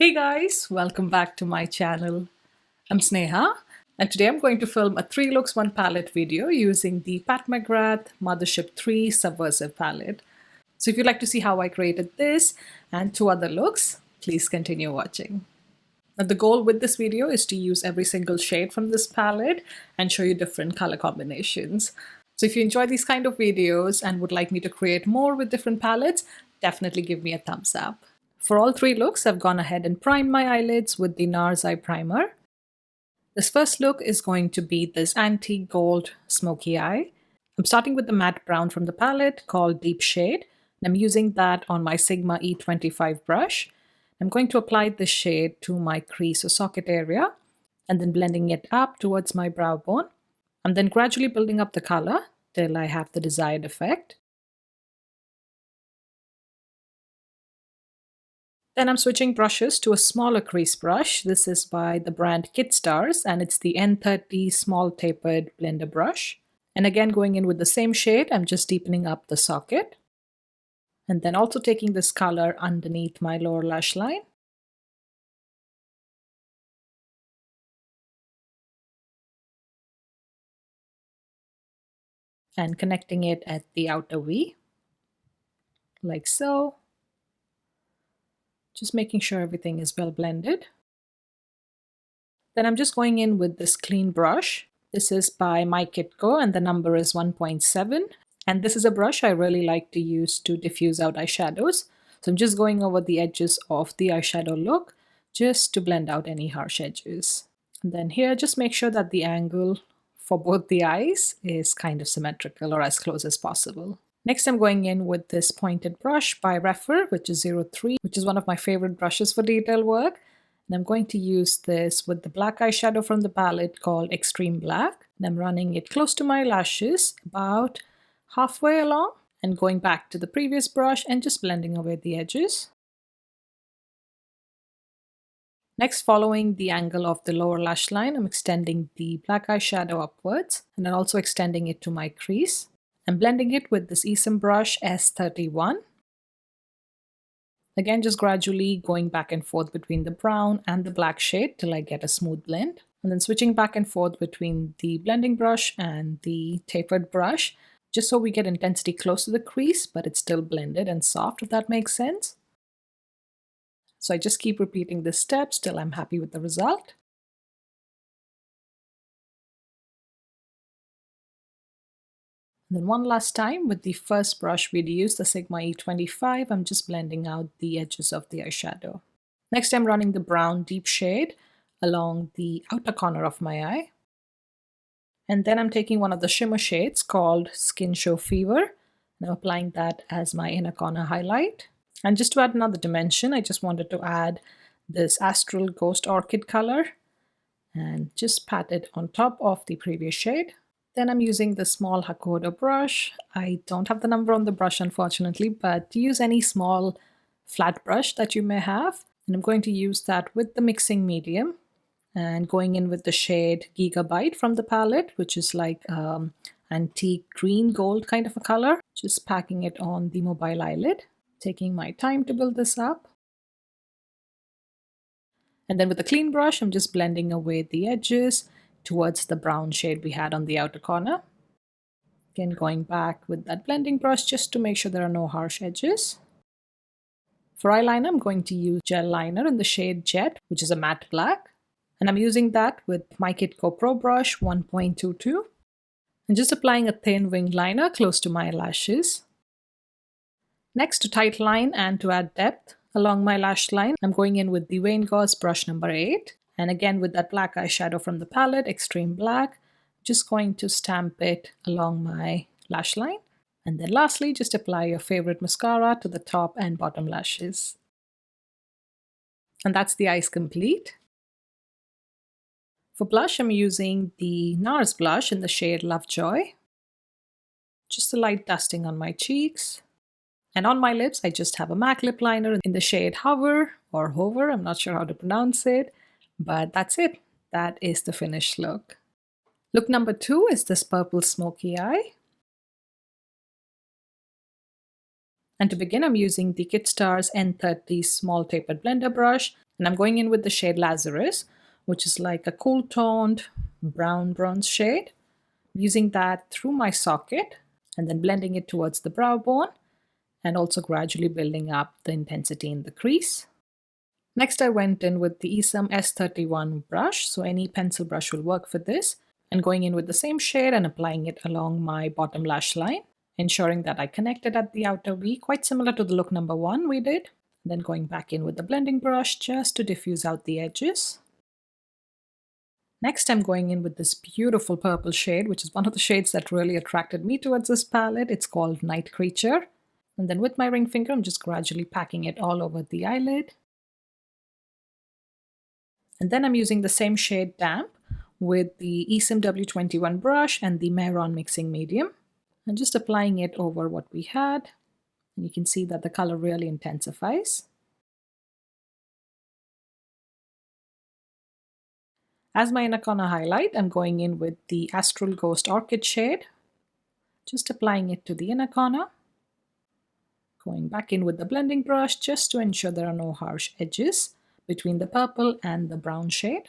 Hey guys, welcome back to my channel. I'm Sneha, and today I'm going to film a 3 looks 1 palette video using the Mcgrath Mothership 3 Subversive palette. So if you'd like to see how I created this and 2 other looks, please continue watching. Now the goal with this video is to use every single shade from this palette and show you different color combinations. So if you enjoy these kind of videos and would like me to create more with different palettes, definitely give me a thumbs up. For all 3 looks, I've gone ahead and primed my eyelids with the NARS eye primer. This first look is going to be this antique gold smoky eye. I'm starting with the matte brown from the palette called Deep Shade. And I'm using that on my Sigma E25 brush. I'm going to apply this shade to my crease or socket area and then blending it up towards my brow bone. I'm then gradually building up the color till I have the desired effect. Then I'm switching brushes to a smaller crease brush. This is by the brand Kit Stars and it's the N30 small tapered blender brush. And again, going in with the same shade, I'm just deepening up the socket. And then also taking this color underneath my lower lash line. And connecting it at the outer V, like so. Just making sure everything is well blended. Then I'm just going in with this clean brush. This is by My Kitco and the number is 1.7. And this is a brush I really like to use to diffuse out eyeshadows. So I'm just going over the edges of the eyeshadow look just to blend out any harsh edges. And then here, just make sure that the angle for both the eyes is kind of symmetrical or as close as possible. Next, I'm going in with this pointed brush by Refer, which is 03, which is one of my favorite brushes for detail work. And I'm going to use this with the black eyeshadow from the palette called Extreme Black. And I'm running it close to my lashes, about halfway along, and going back to the previous brush and just blending away the edges. Next, following the angle of the lower lash line, I'm extending the black eyeshadow upwards and then also extending it to my crease. I'm blending it with this Esom brush S31. Again, just gradually going back and forth between the brown and the black shade till I get a smooth blend. And then switching back and forth between the blending brush and the tapered brush, just so we get intensity close to the crease, but it's still blended and soft, if that makes sense. So I just keep repeating this step till I'm happy with the result. And then one last time with the first brush we'd used, the Sigma E25, I'm just blending out the edges of the eyeshadow. Next, I'm running the brown deep shade along the outer corner of my eye. And then I'm taking one of the shimmer shades called Skin Show Fever, and I'm applying that as my inner corner highlight. And just to add another dimension, I just wanted to add this Astral Ghost Orchid color and just pat it on top of the previous shade. Then I'm using the small Hakoda brush. I don't have the number on the brush, unfortunately, but use any small flat brush that you may have. And I'm going to use that with the mixing medium and going in with the shade Gigabyte from the palette, which is like antique green gold kind of a color. Just packing it on the mobile eyelid, taking my time to build this up. And then with a clean brush, I'm just blending away the edges towards the brown shade we had on the outer corner. Again, going back with that blending brush just to make sure there are no harsh edges. For eyeliner, I'm going to use gel liner in the shade Jet, which is a matte black. And I'm using that with My Kitco Pro Brush 1.22. And just applying a thin winged liner close to my lashes. Next, to tight line and to add depth along my lash line, I'm going in with the Wayne Gauze brush number 8. And again, with that black eyeshadow from the palette, Extreme Black, just going to stamp it along my lash line. And then lastly, just apply your favorite mascara to the top and bottom lashes. And that's the eyes complete. For blush, I'm using the NARS blush in the shade Lovejoy. Just a light dusting on my cheeks. And on my lips, I just have a MAC lip liner in the shade Hover or Hover, I'm not sure how to pronounce it. But that's it. That is the finished look. Look number 2 is this purple smoky eye. And to begin, I'm using the Kitstar's N30 small tapered blender brush, and I'm going in with the shade Lazarus, which is like a cool toned brown bronze shade. Using that through my socket and then blending it towards the brow bone and also gradually building up the intensity in the crease. Next, I went in with the Esam S31 brush, so any pencil brush will work for this, and going in with the same shade and applying it along my bottom lash line, ensuring that I connected at the outer V, quite similar to the look number 1 we did. Then going back in with the blending brush just to diffuse out the edges. Next, I'm going in with this beautiful purple shade, which is one of the shades that really attracted me towards this palette. It's called Night Creature. And then with my ring finger, I'm just gradually packing it all over the eyelid. And then I'm using the same shade Damp with the Esam W21 brush and the Mcgrath mixing medium. And just applying it over what we had. And you can see that the color really intensifies. As my inner corner highlight, I'm going in with the Astral Ghost Orchid shade. Just applying it to the inner corner. Going back in with the blending brush just to ensure there are no harsh edges between the purple and the brown shade.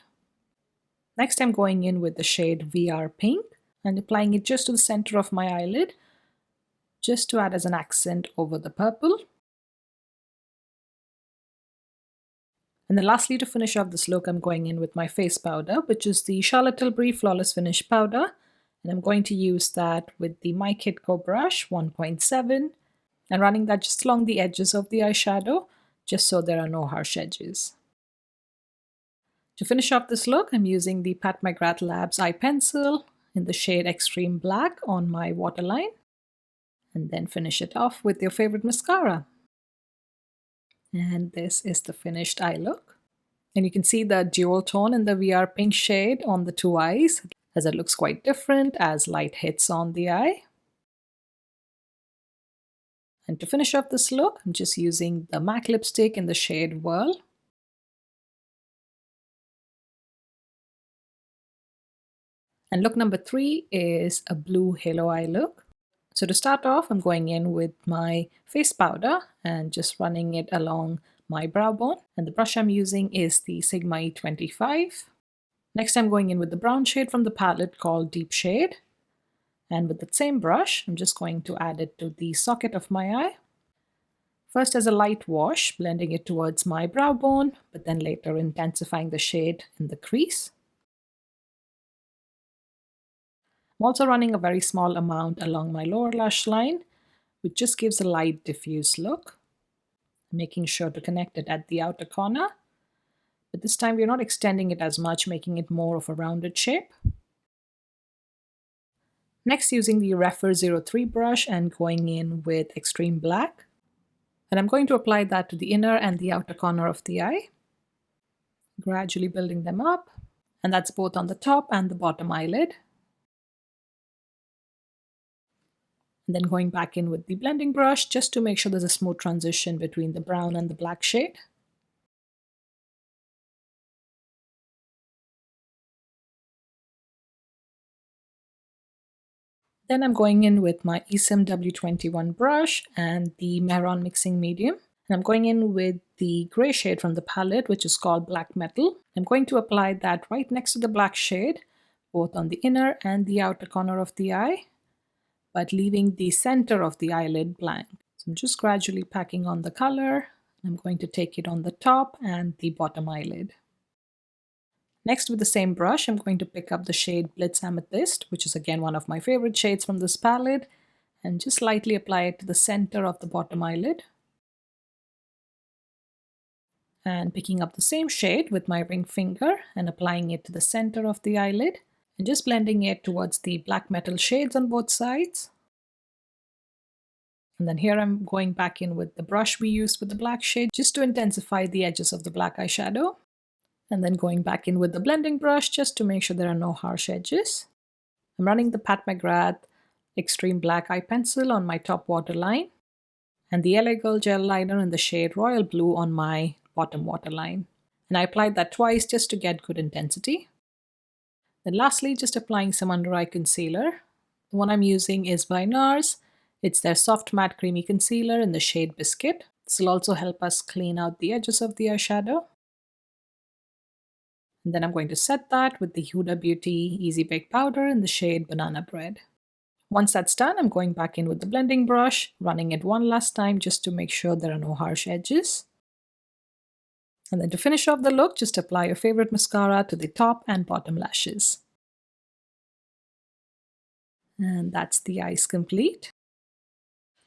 Next, I'm going in with the shade VR Pink and applying it just to the center of my eyelid, just to add as an accent over the purple. And then lastly, to finish off this look, I'm going in with my face powder, which is the Charlotte Tilbury Flawless Finish powder. And I'm going to use that with the My Kitco brush 1.7 and running that just along the edges of the eyeshadow, just so there are no harsh edges. To finish off this look, I'm using the Pat McGrath Labs eye pencil in the shade Extreme Black on my waterline. And then finish it off with your favorite mascara. And this is the finished eye look. And you can see the dual tone in the VR Pink shade on the two eyes, as it looks quite different as light hits on the eye. And to finish off this look, I'm just using the MAC lipstick in the shade Whirl. And look number 3 is a blue halo eye look. So to start off, I'm going in with my face powder and just running it along my brow bone. And the brush I'm using is the Sigma E25. Next, I'm going in with the brown shade from the palette called Deep Shade. And with the same brush, I'm just going to add it to the socket of my eye. First as a light wash, blending it towards my brow bone, but then later intensifying the shade in the crease. I'm also running a very small amount along my lower lash line, which just gives a light diffuse look, making sure to connect it at the outer corner. But this time we're not extending it as much, making it more of a rounded shape. Next, using the Refer 03 brush and going in with Extreme Black. And I'm going to apply that to the inner and the outer corner of the eye, gradually building them up. And that's both on the top and the bottom eyelid. And then going back in with the blending brush just to make sure there's a smooth transition between the brown and the black shade. Then I'm going in with my Esam W21 brush and the Mcgrath mixing medium. And I'm going in with the gray shade from the palette, which is called Black Metal. I'm going to apply that right next to the black shade, both on the inner and the outer corner of the eye, but leaving the center of the eyelid blank. So I'm just gradually packing on the color. I'm going to take it on the top and the bottom eyelid. Next, with the same brush, I'm going to pick up the shade Blitz Amethyst, which is again one of my favorite shades from this palette, and just lightly apply it to the center of the bottom eyelid. And picking up the same shade with my ring finger and applying it to the center of the eyelid, and just blending it towards the black metal shades on both sides. And then here I'm going back in with the brush we used with the black shade, just to intensify the edges of the black eyeshadow. And then going back in with the blending brush just to make sure there are no harsh edges. I'm running the Pat McGrath Extreme Black Eye Pencil on my top waterline and the LA Girl Gel Liner in the shade Royal Blue on my bottom waterline. And I applied that twice just to get good intensity. Then lastly, just applying some under eye concealer. The one I'm using is by NARS It's their soft matte creamy concealer in the shade Biscuit. This will also help us clean out the edges of the eyeshadow. And then I'm going to set that with the Huda Beauty Easy Bake Powder in the shade Banana Bread. Once that's done, I'm going back in with the blending brush, running it one last time just to make sure there are no harsh edges. And then to finish off the look, just apply your favorite mascara to the top and bottom lashes. And that's the eyes complete.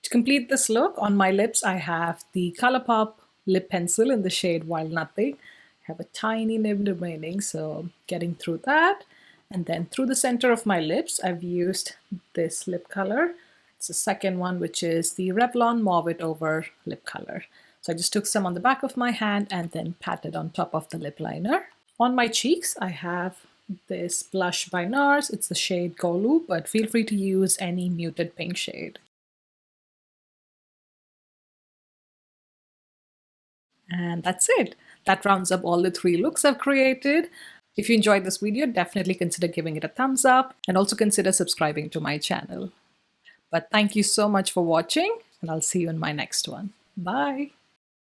To complete this look, on my lips, I have the ColourPop lip pencil in the shade Wild Nothing. I have a tiny nib remaining, so getting through that. And then through the center of my lips, I've used this lip color. It's the second one, which is the Revlon Mauve It Over lip color. So I just took some on the back of my hand and then patted on top of the lip liner. On my cheeks, I have this blush by NARS. It's the shade Golu, but feel free to use any muted pink shade. And that's it. That rounds up all the 3 looks I've created. If you enjoyed this video, definitely consider giving it a thumbs up and also consider subscribing to my channel. But thank you so much for watching, and I'll see you in my next one. Bye.